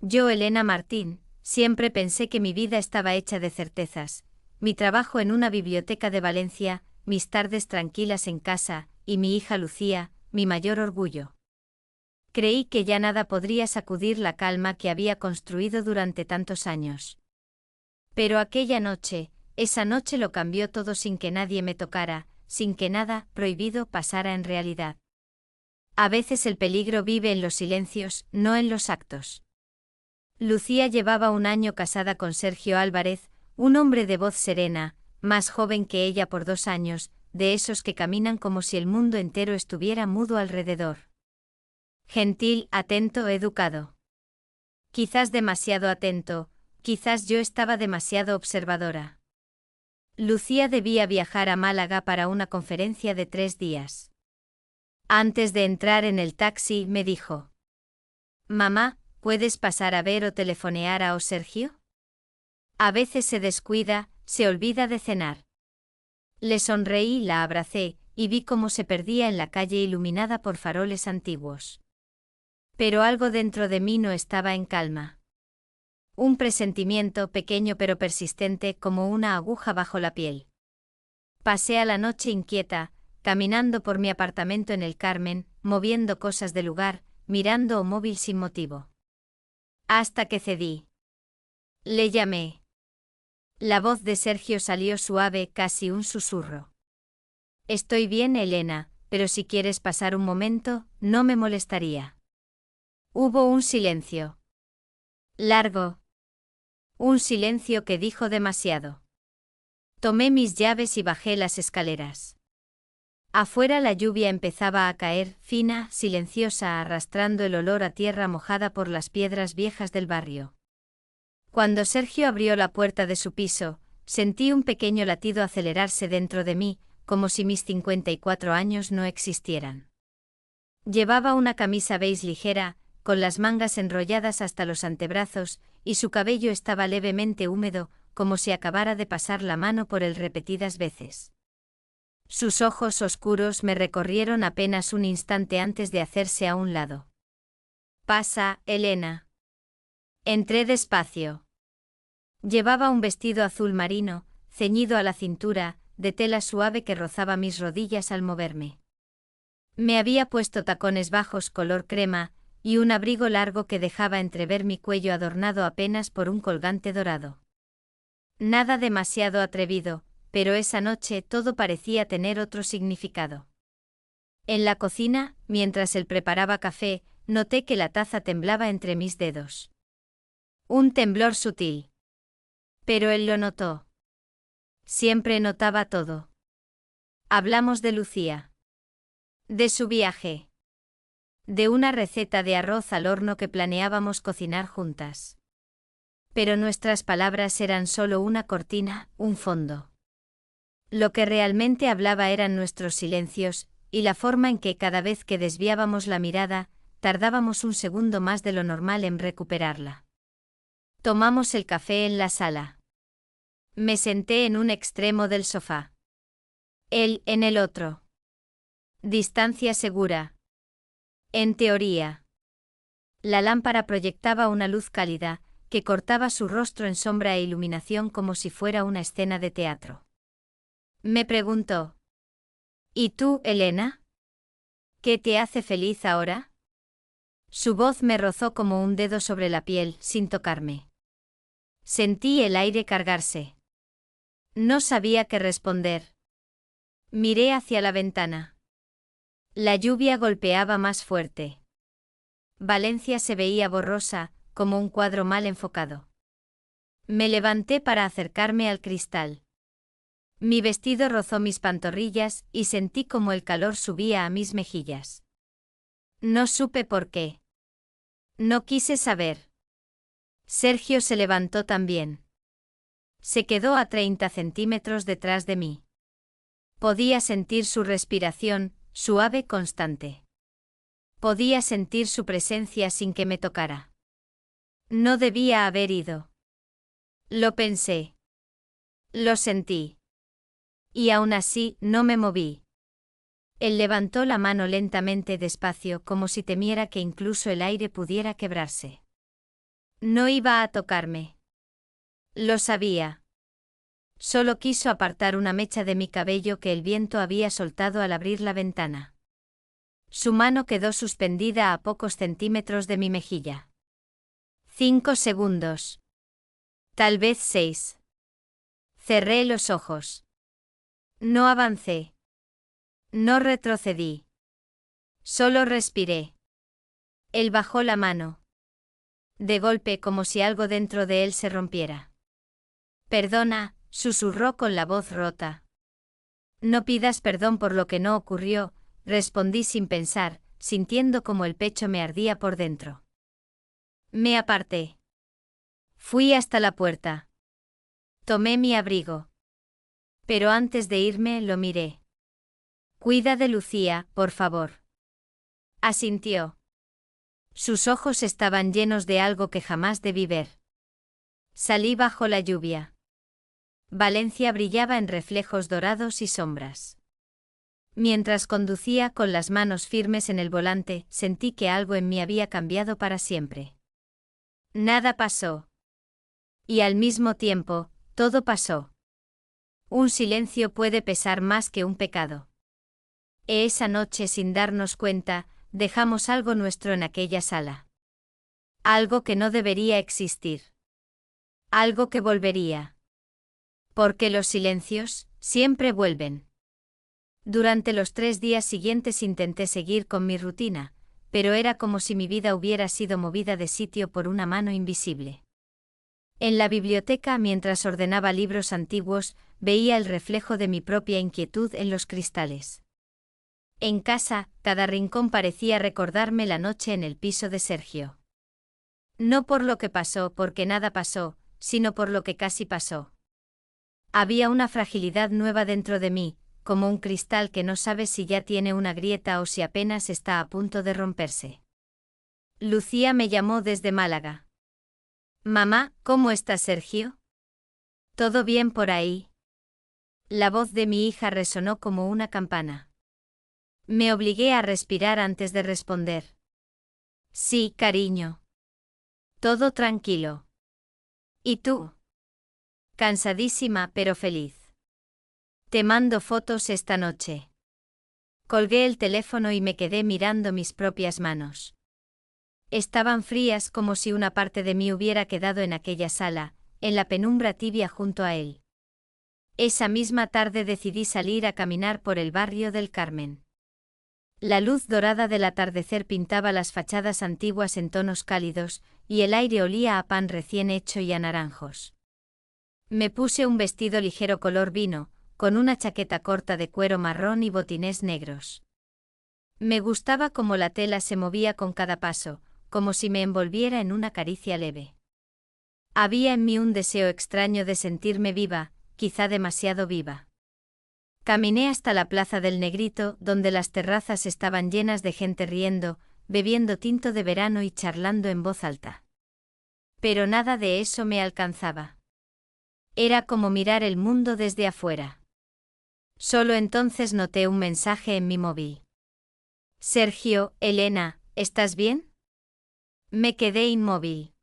Yo, Elena Martín, siempre pensé que mi vida estaba hecha de certezas, mi trabajo en una biblioteca de Valencia, mis tardes tranquilas en casa, y mi hija Lucía, mi mayor orgullo. Creí que ya nada podría sacudir la calma que había construido durante tantos años. Pero aquella noche, esa noche lo cambió todo sin que nadie me tocara, sin que nada prohibido pasara en realidad. A veces el peligro vive en los silencios, no en los actos. Lucía llevaba un año casada con Sergio Álvarez, un hombre de voz serena, más joven que ella por 2 años, de esos que caminan como si el mundo entero estuviera mudo alrededor. Gentil, atento, educado. Quizás demasiado atento, quizás yo estaba demasiado observadora. Lucía debía viajar a Málaga para una conferencia de 3 días. Antes de entrar en el taxi me dijo: «Mamá, ¿puedes pasar a ver o telefonear a Sergio? A veces se descuida, se olvida de cenar». Le sonreí, la abracé, y vi cómo se perdía en la calle iluminada por faroles antiguos. Pero algo dentro de mí no estaba en calma. Un presentimiento pequeño pero persistente como una aguja bajo la piel. Pasé a la noche inquieta, caminando por mi apartamento en el Carmen, moviendo cosas del lugar, mirando un móvil sin motivo. Hasta que cedí. Le llamé. La voz de Sergio salió suave, casi un susurro. «Estoy bien, Elena, pero si quieres pasar un momento, no me molestaría». Hubo un silencio. Largo. Un silencio que dijo demasiado. Tomé mis llaves y bajé las escaleras. Afuera la lluvia empezaba a caer, fina, silenciosa, arrastrando el olor a tierra mojada por las piedras viejas del barrio. Cuando Sergio abrió la puerta de su piso, sentí un pequeño latido acelerarse dentro de mí, como si mis 54 años no existieran. Llevaba una camisa beige ligera, con las mangas enrolladas hasta los antebrazos, y su cabello estaba levemente húmedo, como si acabara de pasar la mano por él repetidas veces. Sus ojos oscuros me recorrieron apenas un instante antes de hacerse a un lado. «Pasa, Elena». Entré despacio. Llevaba un vestido azul marino, ceñido a la cintura, de tela suave que rozaba mis rodillas al moverme. Me había puesto tacones bajos color crema, y un abrigo largo que dejaba entrever mi cuello adornado apenas por un colgante dorado. Nada demasiado atrevido, pero esa noche todo parecía tener otro significado. En la cocina, mientras él preparaba café, noté que la taza temblaba entre mis dedos. Un temblor sutil. Pero él lo notó. Siempre notaba todo. Hablamos de Lucía. De su viaje. De una receta de arroz al horno que planeábamos cocinar juntas. Pero nuestras palabras eran solo una cortina, un fondo. Lo que realmente hablaba eran nuestros silencios, y la forma en que cada vez que desviábamos la mirada, tardábamos un segundo más de lo normal en recuperarla. Tomamos el café en la sala. Me senté en un extremo del sofá. Él en el otro. Distancia segura. En teoría. La lámpara proyectaba una luz cálida, que cortaba su rostro en sombra e iluminación como si fuera una escena de teatro. Me preguntó: «¿Y tú, Elena? ¿Qué te hace feliz ahora?». Su voz me rozó como un dedo sobre la piel, sin tocarme. Sentí el aire cargarse. No sabía qué responder. Miré hacia la ventana. La lluvia golpeaba más fuerte. Valencia se veía borrosa, como un cuadro mal enfocado. Me levanté para acercarme al cristal. Mi vestido rozó mis pantorrillas y sentí como el calor subía a mis mejillas. No supe por qué. No quise saber. Sergio se levantó también. Se quedó a 30 centímetros detrás de mí. Podía sentir su respiración, suave, constante. Podía sentir su presencia sin que me tocara. No debía haber ido. Lo pensé. Lo sentí. Y aún así, no me moví. Él levantó la mano lentamente despacio como si temiera que incluso el aire pudiera quebrarse. No iba a tocarme. Lo sabía. Solo quiso apartar una mecha de mi cabello que el viento había soltado al abrir la ventana. Su mano quedó suspendida a pocos centímetros de mi mejilla. 5 segundos. Tal vez 6. Cerré los ojos. No avancé. No retrocedí. Solo respiré. Él bajó la mano. De golpe, como si algo dentro de él se rompiera. Perdona, susurró con la voz rota. No pidas perdón por lo que no ocurrió, respondí sin pensar, sintiendo como el pecho me ardía por dentro. Me aparté. Fui hasta la puerta. Tomé mi abrigo. Pero antes de irme lo miré. Cuida de Lucía, por favor. Asintió. Sus ojos estaban llenos de algo que jamás debí ver. Salí bajo la lluvia. Valencia brillaba en reflejos dorados y sombras. Mientras conducía con las manos firmes en el volante, sentí que algo en mí había cambiado para siempre. Nada pasó. Y al mismo tiempo, todo pasó. Un silencio puede pesar más que un pecado. Esa noche, sin darnos cuenta, dejamos algo nuestro en aquella sala. Algo que no debería existir. Algo que volvería. Porque los silencios, siempre vuelven. Durante los 3 días siguientes intenté seguir con mi rutina, pero era como si mi vida hubiera sido movida de sitio por una mano invisible. En la biblioteca, mientras ordenaba libros antiguos, veía el reflejo de mi propia inquietud en los cristales. En casa, cada rincón parecía recordarme la noche en el piso de Sergio. No por lo que pasó, porque nada pasó, sino por lo que casi pasó. Había una fragilidad nueva dentro de mí, como un cristal que no sabe si ya tiene una grieta o si apenas está a punto de romperse. Lucía me llamó desde Málaga. Mamá, ¿cómo está Sergio? ¿Todo bien por ahí? La voz de mi hija resonó como una campana. Me obligué a respirar antes de responder. Sí, cariño. Todo tranquilo. ¿Y tú? Cansadísima pero feliz. Te mando fotos esta noche. Colgué el teléfono y me quedé mirando mis propias manos. Estaban frías como si una parte de mí hubiera quedado en aquella sala, en la penumbra tibia junto a él. Esa misma tarde decidí salir a caminar por el barrio del Carmen. La luz dorada del atardecer pintaba las fachadas antiguas en tonos cálidos, y el aire olía a pan recién hecho y a naranjos. Me puse un vestido ligero color vino, con una chaqueta corta de cuero marrón y botines negros. Me gustaba cómo la tela se movía con cada paso, como si me envolviera en una caricia leve. Había en mí un deseo extraño de sentirme viva, quizá demasiado viva. Caminé hasta la plaza del Negrito, donde las terrazas estaban llenas de gente riendo, bebiendo tinto de verano y charlando en voz alta. Pero nada de eso me alcanzaba. Era como mirar el mundo desde afuera. Solo entonces noté un mensaje en mi móvil. Sergio, Elena, ¿estás bien? Me quedé inmóvil.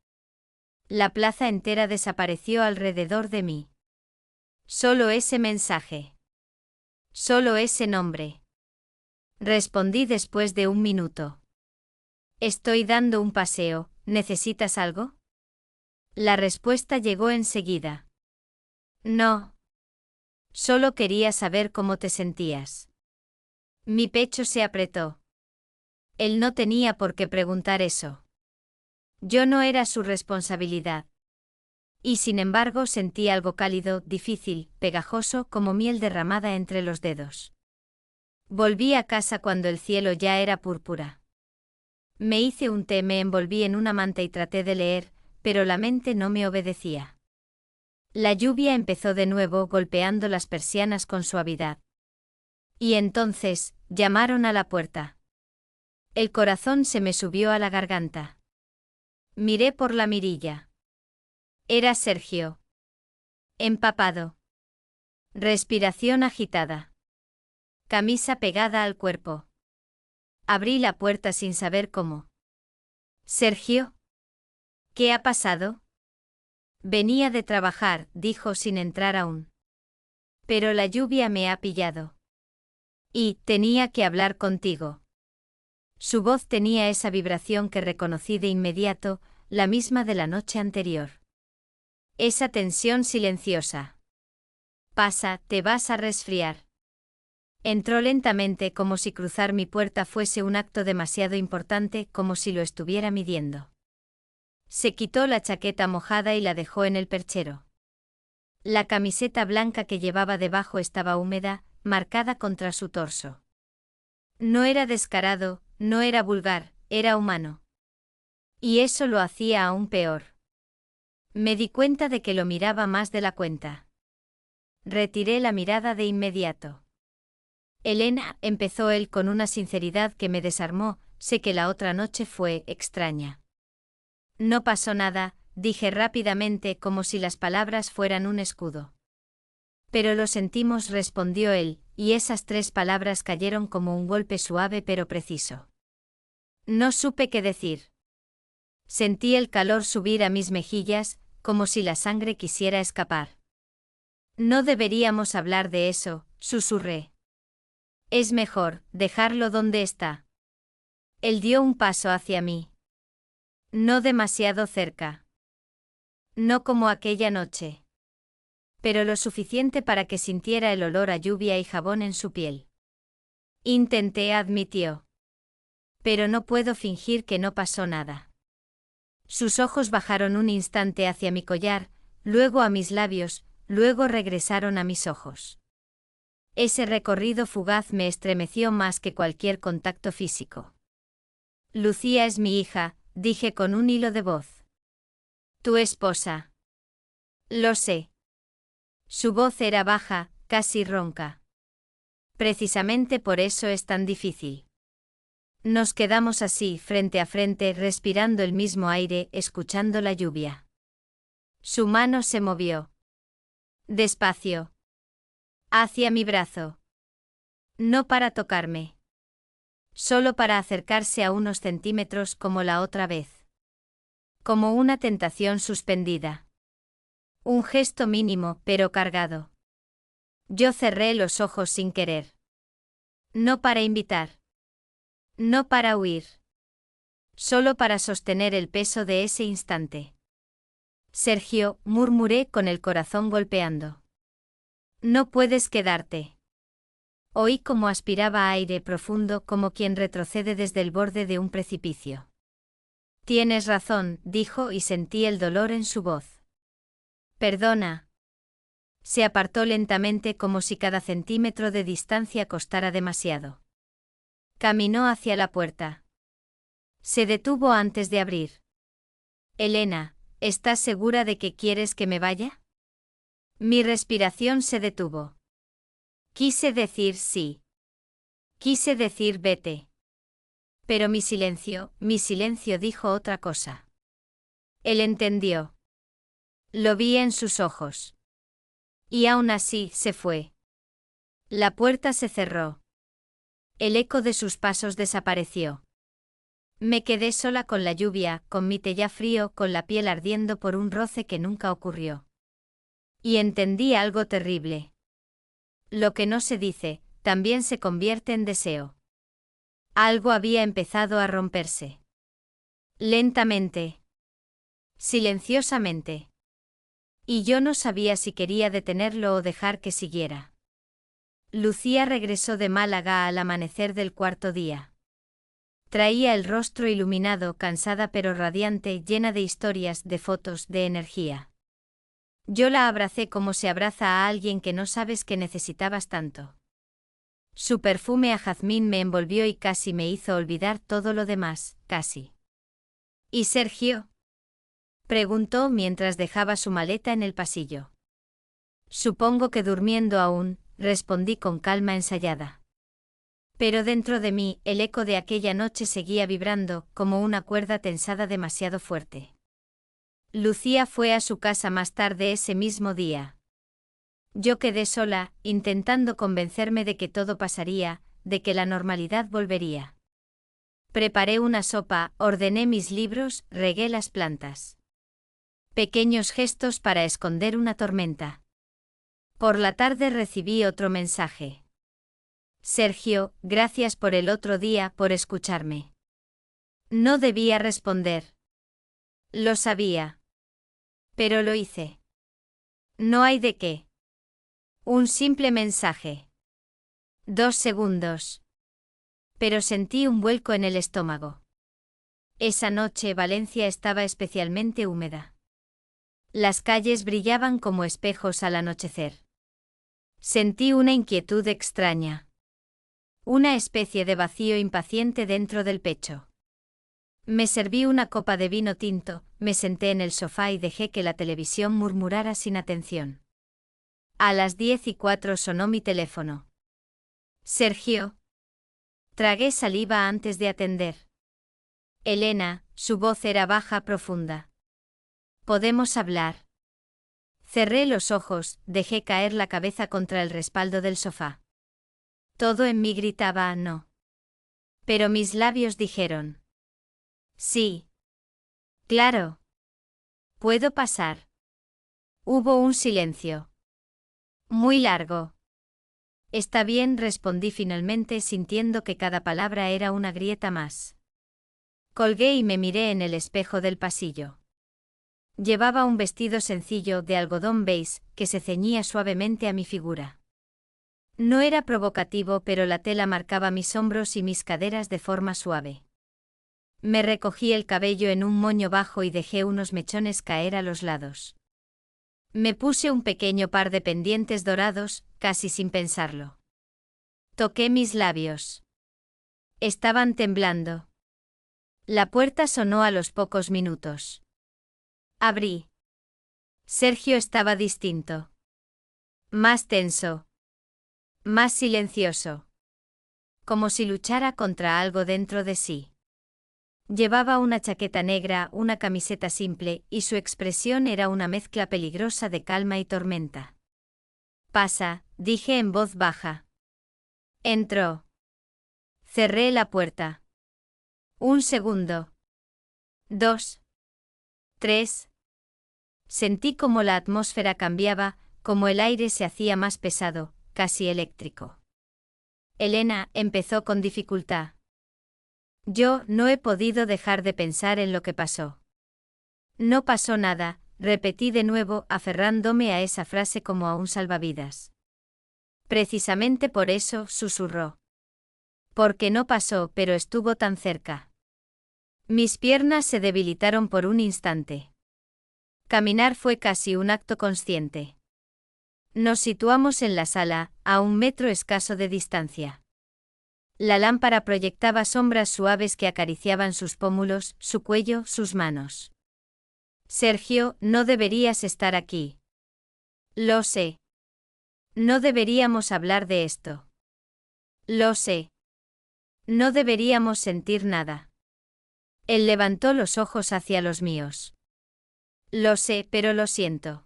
La plaza entera desapareció alrededor de mí. Solo ese mensaje. Solo ese nombre. Respondí después de un minuto. Estoy dando un paseo, ¿necesitas algo? La respuesta llegó enseguida. No. Solo quería saber cómo te sentías. Mi pecho se apretó. Él no tenía por qué preguntar eso. Yo no era su responsabilidad. Y sin embargo sentí algo cálido, difícil, pegajoso como miel derramada entre los dedos. Volví a casa cuando el cielo ya era púrpura. Me hice un té, me envolví en una manta y traté de leer, pero la mente no me obedecía. La lluvia empezó de nuevo golpeando las persianas con suavidad. Y entonces, llamaron a la puerta. El corazón se me subió a la garganta. Miré por la mirilla. Era Sergio. Empapado. Respiración agitada. Camisa pegada al cuerpo. Abrí la puerta sin saber cómo. Sergio. ¿Qué ha pasado? Venía de trabajar, dijo sin entrar aún. Pero la lluvia me ha pillado. Y tenía que hablar contigo. Su voz tenía esa vibración que reconocí de inmediato, la misma de la noche anterior. Esa tensión silenciosa. Pasa, te vas a resfriar. Entró lentamente como si cruzar mi puerta fuese un acto demasiado importante, como si lo estuviera midiendo. Se quitó la chaqueta mojada y la dejó en el perchero. La camiseta blanca que llevaba debajo estaba húmeda, marcada contra su torso. No era descarado, no era vulgar, era humano. Y eso lo hacía aún peor. Me di cuenta de que lo miraba más de la cuenta. Retiré la mirada de inmediato. Elena, empezó él con una sinceridad que me desarmó, sé que la otra noche fue extraña. No pasó nada, dije rápidamente como si las palabras fueran un escudo. Pero lo sentimos, respondió él, y esas 3 palabras cayeron como un golpe suave pero preciso. No supe qué decir. Sentí el calor subir a mis mejillas, como si la sangre quisiera escapar. No deberíamos hablar de eso, susurré. Es mejor dejarlo donde está. Él dio un paso hacia mí. No demasiado cerca. No como aquella noche. Pero lo suficiente para que sintiera el olor a lluvia y jabón en su piel. Intenté, admitió. Pero no puedo fingir que no pasó nada. Sus ojos bajaron un instante hacia mi collar, luego a mis labios, luego regresaron a mis ojos. Ese recorrido fugaz me estremeció más que cualquier contacto físico. Lucía es mi hija, dije con un hilo de voz. Tu esposa. Lo sé. Su voz era baja, casi ronca. Precisamente por eso es tan difícil. Nos quedamos así, frente a frente, respirando el mismo aire, escuchando la lluvia. Su mano se movió. Despacio. Hacia mi brazo. No para tocarme. Solo para acercarse a unos centímetros como la otra vez. Como una tentación suspendida. Un gesto mínimo, pero cargado. Yo cerré los ojos sin querer. No para invitar. No para huir. Solo para sostener el peso de ese instante. Sergio, murmuré con el corazón golpeando. No puedes quedarte. Oí como aspiraba aire profundo, como quien retrocede desde el borde de un precipicio. Tienes razón, dijo y sentí el dolor en su voz. Perdona. Se apartó lentamente como si cada centímetro de distancia costara demasiado. Caminó hacia la puerta. Se detuvo antes de abrir. Elena, ¿estás segura de que quieres que me vaya? Mi respiración se detuvo. Quise decir sí. Quise decir vete. Pero mi silencio dijo otra cosa. Él entendió. Lo vi en sus ojos. Y aún así, se fue. La puerta se cerró. El eco de sus pasos desapareció. Me quedé sola con la lluvia, con mi té ya frío, con la piel ardiendo por un roce que nunca ocurrió. Y entendí algo terrible. Lo que no se dice, también se convierte en deseo. Algo había empezado a romperse. Lentamente. Silenciosamente. Y yo no sabía si quería detenerlo o dejar que siguiera. Lucía regresó de Málaga al amanecer del 4.º día. Traía el rostro iluminado, cansada pero radiante, llena de historias, de fotos, de energía. Yo la abracé como se abraza a alguien que no sabes que necesitabas tanto. Su perfume a jazmín me envolvió y casi me hizo olvidar todo lo demás, casi. ¿Y Sergio? Preguntó mientras dejaba su maleta en el pasillo. Supongo que durmiendo aún, respondí con calma ensayada. Pero dentro de mí, el eco de aquella noche seguía vibrando, como una cuerda tensada demasiado fuerte. Lucía fue a su casa más tarde ese mismo día. Yo quedé sola, intentando convencerme de que todo pasaría, de que la normalidad volvería. Preparé una sopa, ordené mis libros, regué las plantas. Pequeños gestos para esconder una tormenta. Por la tarde recibí otro mensaje. Sergio, gracias por el otro día, por escucharme. No debía responder. Lo sabía. Pero lo hice. No hay de qué. Un simple mensaje. 2 segundos. Pero sentí un vuelco en el estómago. Esa noche Valencia estaba especialmente húmeda. Las calles brillaban como espejos al anochecer. Sentí una inquietud extraña. Una especie de vacío impaciente dentro del pecho. Me serví una copa de vino tinto, me senté en el sofá y dejé que la televisión murmurara sin atención. A las 10:04 sonó mi teléfono. Sergio. Tragué saliva antes de atender. Elena, su voz era baja, profunda. ¿Podemos hablar? Cerré los ojos, dejé caer la cabeza contra el respaldo del sofá. Todo en mí gritaba no. Pero mis labios dijeron. Sí. Claro. ¿Puedo pasar? Hubo un silencio. Muy largo. Está bien, respondí finalmente, sintiendo que cada palabra era una grieta más. Colgué y me miré en el espejo del pasillo. Llevaba un vestido sencillo de algodón beige que se ceñía suavemente a mi figura. No era provocativo, pero la tela marcaba mis hombros y mis caderas de forma suave. Me recogí el cabello en un moño bajo y dejé unos mechones caer a los lados. Me puse un pequeño par de pendientes dorados, casi sin pensarlo. Toqué mis labios. Estaban temblando. La puerta sonó a los pocos minutos. Abrí. Sergio estaba distinto. Más tenso. Más silencioso. Como si luchara contra algo dentro de sí. Llevaba una chaqueta negra, una camiseta simple, y su expresión era una mezcla peligrosa de calma y tormenta. Pasa, dije en voz baja. Entró. Cerré la puerta. 1 segundo. 2. 3. Sentí como la atmósfera cambiaba, como el aire se hacía más pesado, casi eléctrico. Elena, empezó con dificultad. Yo no he podido dejar de pensar en lo que pasó. No pasó nada, repetí de nuevo, aferrándome a esa frase como a un salvavidas. Precisamente por eso, susurró. Porque no pasó, pero estuvo tan cerca. Mis piernas se debilitaron por un instante. Caminar fue casi un acto consciente. Nos situamos en la sala, a 1 metro escaso de distancia. La lámpara proyectaba sombras suaves que acariciaban sus pómulos, su cuello, sus manos. Sergio, no deberías estar aquí. Lo sé. No deberíamos hablar de esto. Lo sé. No deberíamos sentir nada. Él levantó los ojos hacia los míos. Lo sé, pero lo siento.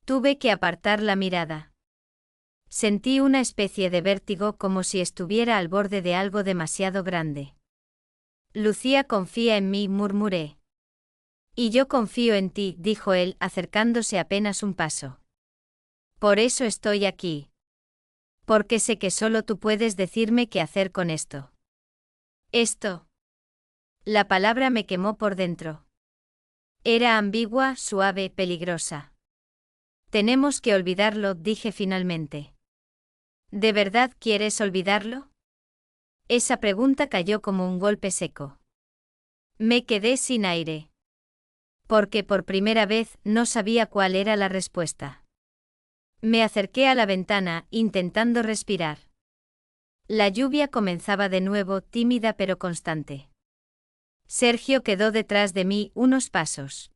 Tuve que apartar la mirada. Sentí una especie de vértigo, como si estuviera al borde de algo demasiado grande. Lucía confía en mí, murmuré. Y yo confío en ti, dijo él, acercándose apenas un paso. Por eso estoy aquí. Porque sé que solo tú puedes decirme qué hacer con esto. Esto. La palabra me quemó por dentro. Era ambigua, suave, peligrosa. Tenemos que olvidarlo, dije finalmente. ¿De verdad quieres olvidarlo? Esa pregunta cayó como un golpe seco. Me quedé sin aire. Porque por primera vez no sabía cuál era la respuesta. Me acerqué a la ventana, intentando respirar. La lluvia comenzaba de nuevo, tímida pero constante. Sergio quedó detrás de mí unos pasos.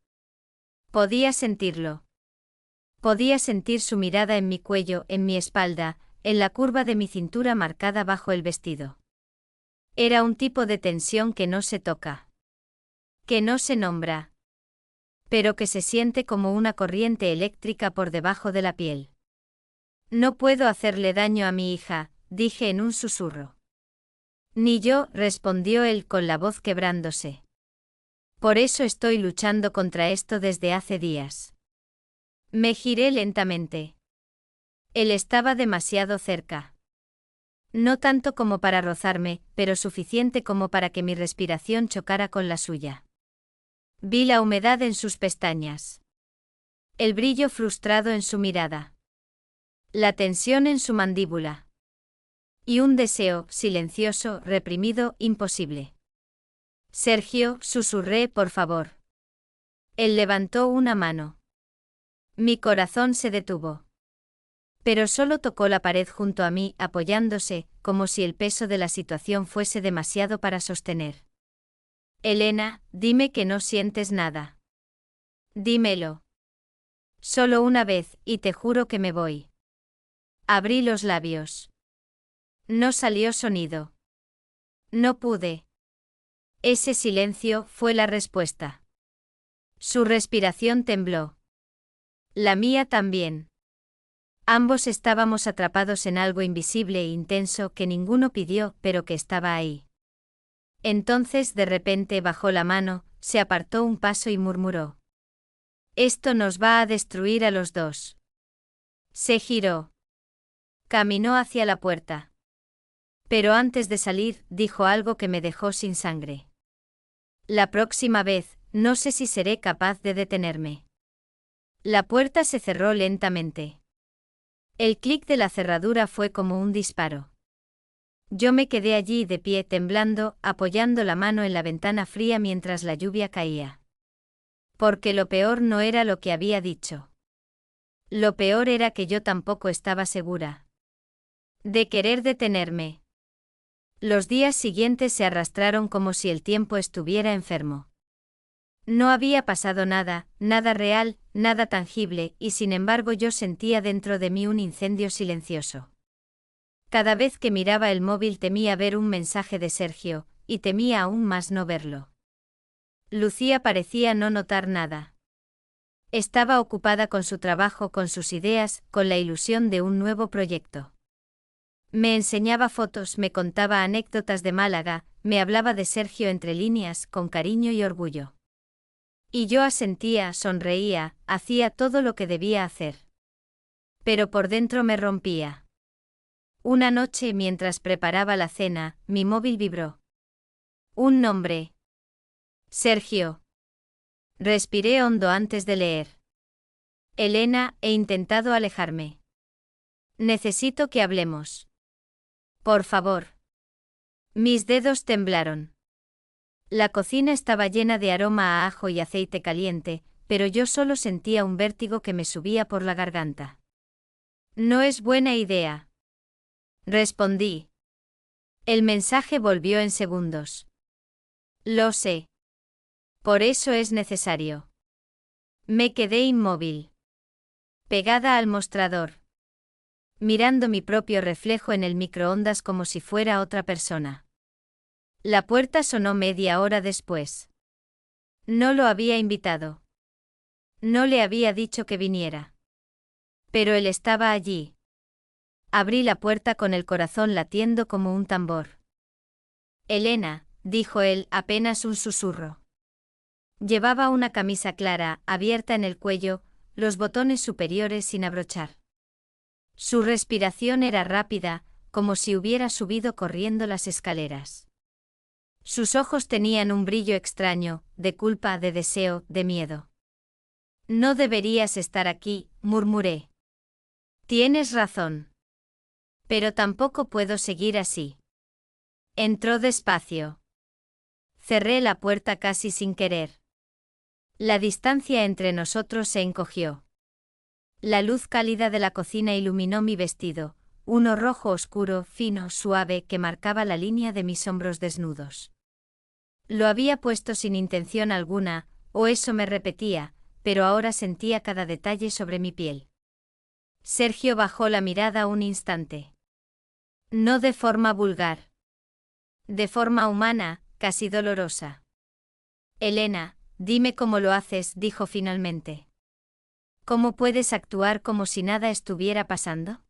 Podía sentirlo. Podía sentir su mirada en mi cuello, en mi espalda, en la curva de mi cintura marcada bajo el vestido. Era un tipo de tensión que no se toca. Que no se nombra. Pero que se siente como una corriente eléctrica por debajo de la piel. No puedo hacerle daño a mi hija, dije en un susurro. Ni yo, respondió él con la voz quebrándose. Por eso estoy luchando contra esto desde hace días. Me giré lentamente. Él estaba demasiado cerca. No tanto como para rozarme, pero suficiente como para que mi respiración chocara con la suya. Vi la humedad en sus pestañas. El brillo frustrado en su mirada. La tensión en su mandíbula. Y un deseo, silencioso, reprimido, imposible. Sergio, susurré, por favor. Él levantó una mano. Mi corazón se detuvo. Pero solo tocó la pared junto a mí, apoyándose, como si el peso de la situación fuese demasiado para sostener. Elena, dime que no sientes nada. Dímelo. Solo una vez, y te juro que me voy. Abrí los labios. No salió sonido. No pude. Ese silencio fue la respuesta. Su respiración tembló. La mía también. Ambos estábamos atrapados en algo invisible e intenso que ninguno pidió, pero que estaba ahí. Entonces de repente bajó la mano, se apartó un paso y murmuró. Esto nos va a destruir a los dos. Se giró. Caminó hacia la puerta. Pero antes de salir, dijo algo que me dejó sin sangre. La próxima vez, no sé si seré capaz de detenerme. La puerta se cerró lentamente. El clic de la cerradura fue como un disparo. Yo me quedé allí de pie temblando, apoyando la mano en la ventana fría mientras la lluvia caía. Porque lo peor no era lo que había dicho. Lo peor era que yo tampoco estaba segura de querer detenerme. Los días siguientes se arrastraron como si el tiempo estuviera enfermo. No había pasado nada, nada real, nada tangible, y sin embargo yo sentía dentro de mí un incendio silencioso. Cada vez que miraba el móvil temía ver un mensaje de Sergio, y temía aún más no verlo. Lucía parecía no notar nada. Estaba ocupada con su trabajo, con sus ideas, con la ilusión de un nuevo proyecto. Me enseñaba fotos, me contaba anécdotas de Málaga, me hablaba de Sergio entre líneas, con cariño y orgullo. Y yo asentía, sonreía, hacía todo lo que debía hacer. Pero por dentro me rompía. Una noche, mientras preparaba la cena, mi móvil vibró. Un nombre. Sergio. Respiré hondo antes de leer. Elena, he intentado alejarme. Necesito que hablemos. Por favor. Mis dedos temblaron. La cocina estaba llena de aroma a ajo y aceite caliente, pero yo solo sentía un vértigo que me subía por la garganta. No es buena idea. Respondí. El mensaje volvió en segundos. Lo sé. Por eso es necesario. Me quedé inmóvil. Pegada al mostrador. Mirando mi propio reflejo en el microondas como si fuera otra persona. La puerta sonó media hora después. No lo había invitado. No le había dicho que viniera. Pero él estaba allí. Abrí la puerta con el corazón latiendo como un tambor. Elena, dijo él, apenas un susurro. Llevaba una camisa clara, abierta en el cuello, los botones superiores sin abrochar. Su respiración era rápida, como si hubiera subido corriendo las escaleras. Sus ojos tenían un brillo extraño, de culpa, de deseo, de miedo. No deberías estar aquí, murmuré. Tienes razón. Pero tampoco puedo seguir así. Entró despacio. Cerré la puerta casi sin querer. La distancia entre nosotros se encogió. La luz cálida de la cocina iluminó mi vestido, uno rojo oscuro, fino, suave, que marcaba la línea de mis hombros desnudos. Lo había puesto sin intención alguna, o eso me repetía, pero ahora sentía cada detalle sobre mi piel. Sergio bajó la mirada un instante. No de forma vulgar. De forma humana, casi dolorosa. Elena, dime cómo lo haces, dijo finalmente. ¿Cómo puedes actuar como si nada estuviera pasando?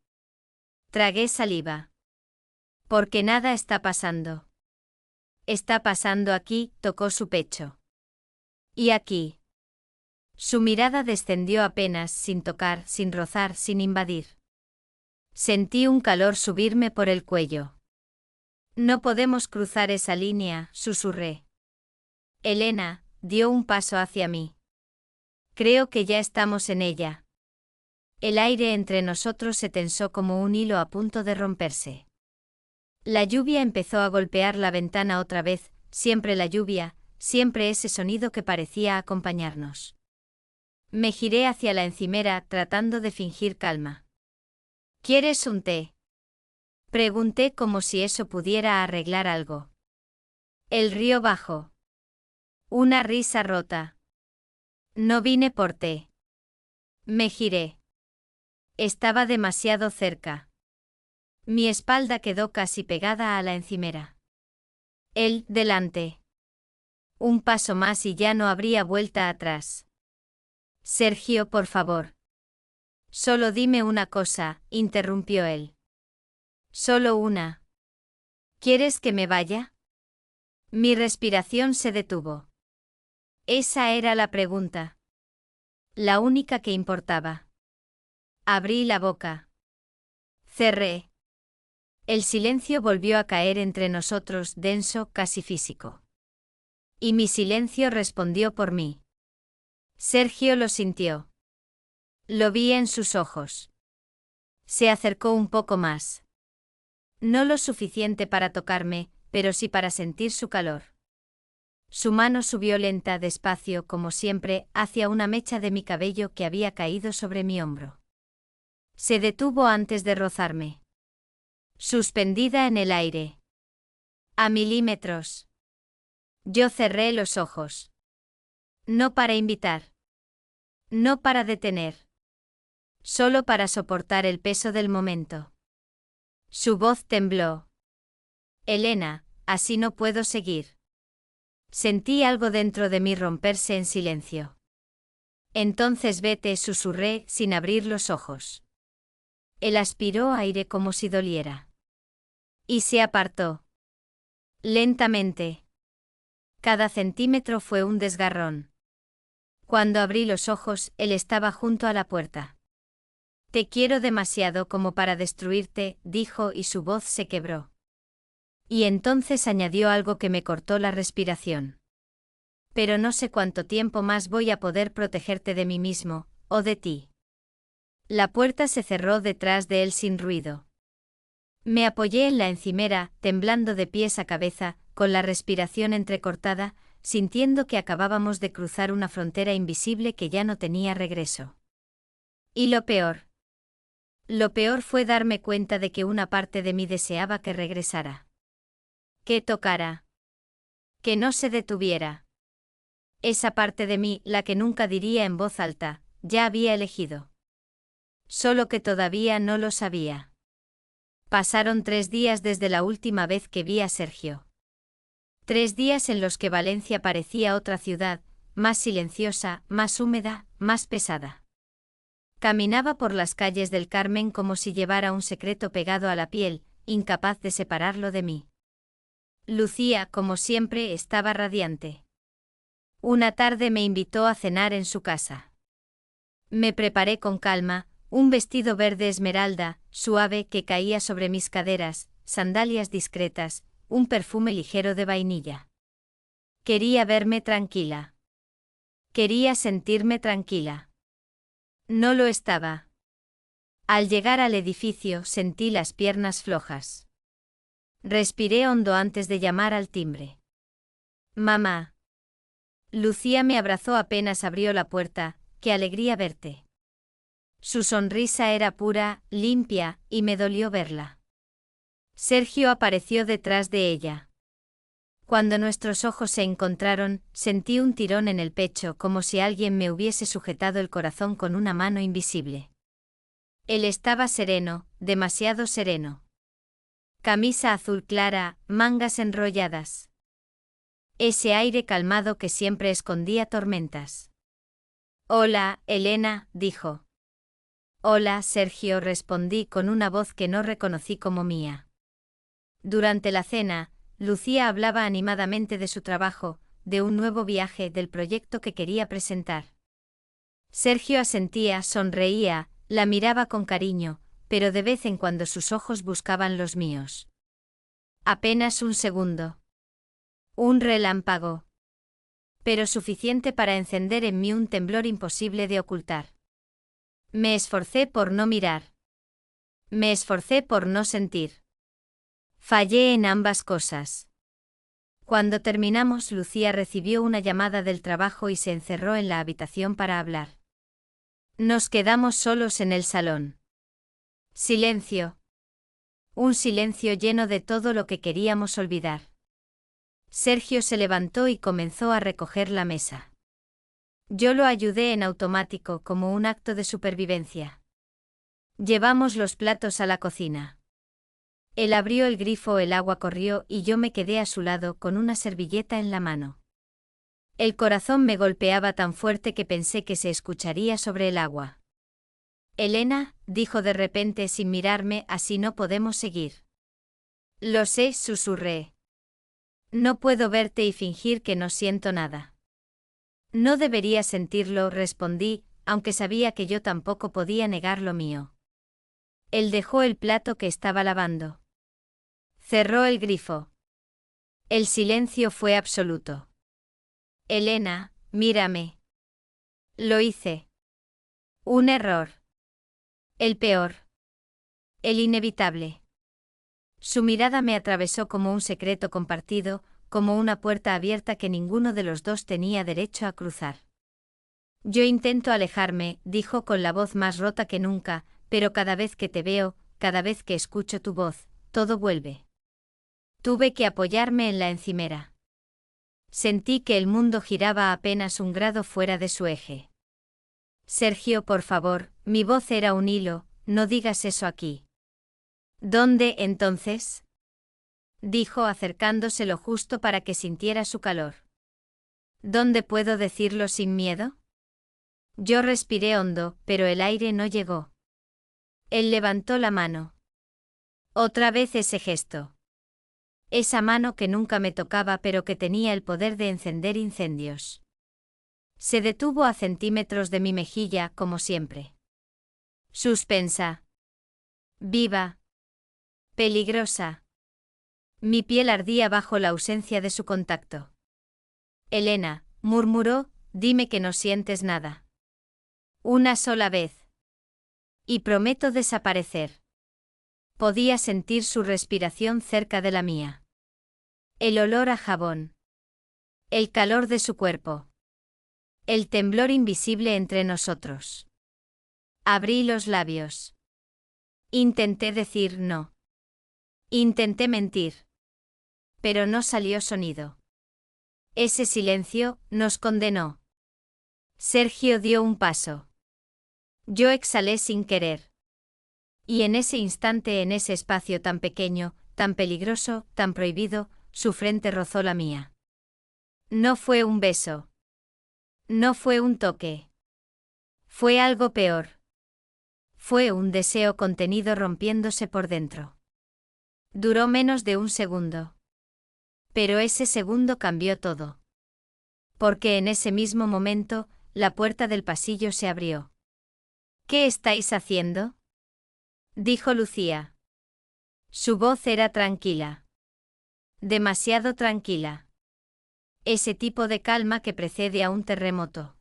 Tragué saliva. Porque nada está pasando. Está pasando aquí, tocó su pecho. Y aquí. Su mirada descendió apenas, sin tocar, sin rozar, sin invadir. Sentí un calor subirme por el cuello. No podemos cruzar esa línea, susurré. Elena dio un paso hacia mí. Creo que ya estamos en ella. El aire entre nosotros se tensó como un hilo a punto de romperse. La lluvia empezó a golpear la ventana otra vez, siempre la lluvia, siempre ese sonido que parecía acompañarnos. Me giré hacia la encimera tratando de fingir calma. ¿Quieres un té? Pregunté como si eso pudiera arreglar algo. El río bajó. Una risa rota. No vine por té. Me giré. Estaba demasiado cerca. Mi espalda quedó casi pegada a la encimera. Él, delante. Un paso más y ya no habría vuelta atrás. Sergio, por favor. Solo dime una cosa, interrumpió él. Solo una. ¿Quieres que me vaya? Mi respiración se detuvo. Esa era la pregunta. La única que importaba. Abrí la boca. Cerré. El silencio volvió a caer entre nosotros, denso, casi físico. Y mi silencio respondió por mí. Sergio lo sintió. Lo vi en sus ojos. Se acercó un poco más. No lo suficiente para tocarme, pero sí para sentir su calor. Su mano subió lenta, despacio, como siempre, hacia una mecha de mi cabello que había caído sobre mi hombro. Se detuvo antes de rozarme. Suspendida en el aire. A milímetros. Yo cerré los ojos. No para invitar. No para detener. Solo para soportar el peso del momento. Su voz tembló. Elena, así no puedo seguir. Sentí algo dentro de mí romperse en silencio. Entonces vete, susurré, sin abrir los ojos. Él aspiró aire como si doliera. Y se apartó. Lentamente. Cada centímetro fue un desgarrón. Cuando abrí los ojos, él estaba junto a la puerta. Te quiero demasiado como para destruirte, dijo y su voz se quebró. Y entonces añadió algo que me cortó la respiración. Pero no sé cuánto tiempo más voy a poder protegerte de mí mismo, o de ti. La puerta se cerró detrás de él sin ruido. Me apoyé en la encimera, temblando de pies a cabeza, con la respiración entrecortada, sintiendo que acabábamos de cruzar una frontera invisible que ya no tenía regreso. Y lo peor. Lo peor fue darme cuenta de que una parte de mí deseaba que regresara. Que tocara. Que no se detuviera. Esa parte de mí, la que nunca diría en voz alta, ya había elegido. Solo que todavía no lo sabía. Pasaron 3 días desde la última vez que vi a Sergio. 3 días en los que Valencia parecía otra ciudad, más silenciosa, más húmeda, más pesada. Caminaba por las calles del Carmen como si llevara un secreto pegado a la piel, incapaz de separarlo de mí. Lucía, como siempre, estaba radiante. Una tarde me invitó a cenar en su casa. Me preparé con calma, un vestido verde esmeralda, suave que caía sobre mis caderas, sandalias discretas, un perfume ligero de vainilla. Quería verme tranquila. Quería sentirme tranquila. No lo estaba. Al llegar al edificio sentí las piernas flojas. Respiré hondo antes de llamar al timbre. Mamá. Lucía me abrazó apenas abrió la puerta, qué alegría verte. Su sonrisa era pura, limpia, y me dolió verla. Sergio apareció detrás de ella. Cuando nuestros ojos se encontraron, sentí un tirón en el pecho como si alguien me hubiese sujetado el corazón con una mano invisible. Él estaba sereno, demasiado sereno. Camisa azul clara, mangas enrolladas. Ese aire calmado que siempre escondía tormentas. Hola, Elena, dijo. Hola, Sergio, respondí con una voz que no reconocí como mía. Durante la cena, Lucía hablaba animadamente de su trabajo, de un nuevo viaje, del proyecto que quería presentar. Sergio asentía, sonreía, la miraba con cariño, pero de vez en cuando sus ojos buscaban los míos. Apenas un segundo. Un relámpago. Pero suficiente para encender en mí un temblor imposible de ocultar. Me esforcé por no mirar. Me esforcé por no sentir. Fallé en ambas cosas. Cuando terminamos, Lucía recibió una llamada del trabajo y se encerró en la habitación para hablar. Nos quedamos solos en el salón. Silencio. Un silencio lleno de todo lo que queríamos olvidar. Sergio se levantó y comenzó a recoger la mesa. Yo lo ayudé en automático, como un acto de supervivencia. Llevamos los platos a la cocina. Él abrió el grifo, el agua corrió y yo me quedé a su lado con una servilleta en la mano. El corazón me golpeaba tan fuerte que pensé que se escucharía sobre el agua. Elena, dijo de repente sin mirarme, así no podemos seguir. Lo sé, susurré. No puedo verte y fingir que no siento nada. No debería sentirlo, respondí, aunque sabía que yo tampoco podía negar lo mío. Él dejó el plato que estaba lavando. Cerró el grifo. El silencio fue absoluto. Elena, mírame. Lo hice. Un error. El peor. El inevitable. Su mirada me atravesó como un secreto compartido, como una puerta abierta que ninguno de los dos tenía derecho a cruzar. Yo intento alejarme, dijo con la voz más rota que nunca, pero cada vez que te veo, cada vez que escucho tu voz, todo vuelve. Tuve que apoyarme en la encimera. Sentí que el mundo giraba apenas un grado fuera de su eje. Sergio, por favor, mi voz era un hilo, no digas eso aquí. ¿Dónde, entonces? Dijo acercándose lo justo para que sintiera su calor. ¿Dónde puedo decirlo sin miedo? Yo respiré hondo, pero el aire no llegó. Él levantó la mano. Otra vez ese gesto. Esa mano que nunca me tocaba pero que tenía el poder de encender incendios. Se detuvo a centímetros de mi mejilla, como siempre. Suspensa. Viva. Peligrosa. Mi piel ardía bajo la ausencia de su contacto. Elena, murmuró, dime que no sientes nada. Una sola vez. Y prometo desaparecer. Podía sentir su respiración cerca de la mía. El olor a jabón. El calor de su cuerpo. El temblor invisible entre nosotros. Abrí los labios. Intenté decir no. Intenté mentir. Pero no salió sonido. Ese silencio nos condenó. Sergio dio un paso. Yo exhalé sin querer. Y en ese instante, en ese espacio tan pequeño, tan peligroso, tan prohibido, su frente rozó la mía. No fue un beso. No fue un toque. Fue algo peor. Fue un deseo contenido rompiéndose por dentro. Duró menos de un segundo. Pero ese segundo cambió todo. Porque en ese mismo momento, la puerta del pasillo se abrió. ¿Qué estáis haciendo? Dijo Lucía. Su voz era tranquila. Demasiado tranquila. Ese tipo de calma que precede a un terremoto.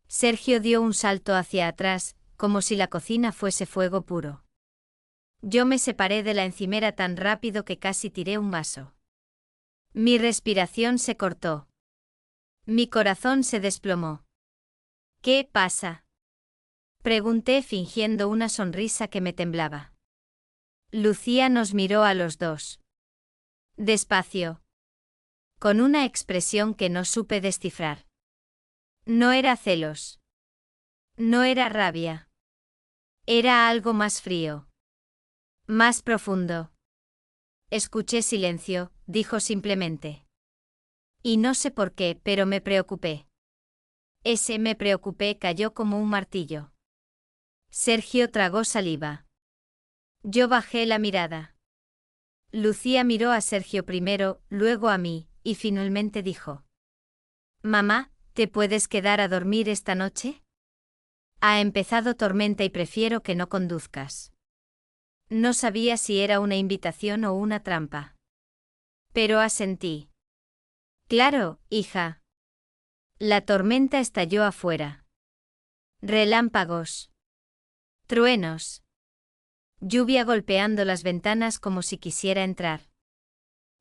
Sergio dio un salto hacia atrás, como si la cocina fuese fuego puro. Yo me separé de la encimera tan rápido que casi tiré un vaso. Mi respiración se cortó. Mi corazón se desplomó. ¿Qué pasa? Pregunté fingiendo una sonrisa que me temblaba. Lucía nos miró a los dos. Despacio. Con una expresión que no supe descifrar. No era celos. No era rabia. Era algo más frío. Más profundo. Escuché silencio, dijo simplemente. Y no sé por qué, pero me preocupé. Ese me preocupé cayó como un martillo. Sergio tragó saliva. Yo bajé la mirada. Lucía miró a Sergio primero, luego a mí, y finalmente dijo. Mamá, ¿te puedes quedar a dormir esta noche? Ha empezado tormenta y prefiero que no conduzcas. No sabía si era una invitación o una trampa. Pero asentí. Claro, hija. La tormenta estalló afuera. Relámpagos. Truenos. Lluvia golpeando las ventanas como si quisiera entrar.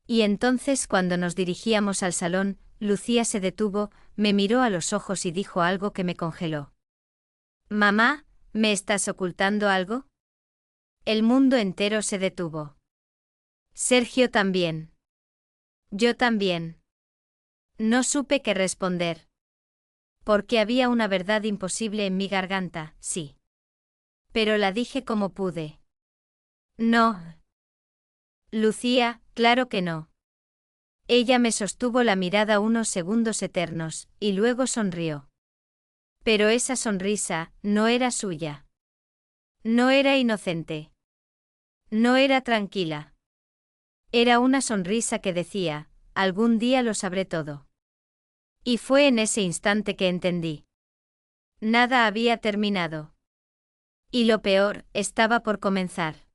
Y entonces cuando nos dirigíamos al salón, Lucía se detuvo, me miró a los ojos y dijo algo que me congeló. Mamá, ¿me estás ocultando algo? El mundo entero se detuvo. Sergio también. Yo también. No supe qué responder. Porque había una verdad imposible en mi garganta, sí. Pero la dije como pude. No. Lucía, claro que no. Ella me sostuvo la mirada unos segundos eternos, y luego sonrió. Pero esa sonrisa no era suya. No era inocente. No era tranquila. Era una sonrisa que decía, algún día lo sabré todo. Y fue en ese instante que entendí. Nada había terminado. Y lo peor, estaba por comenzar.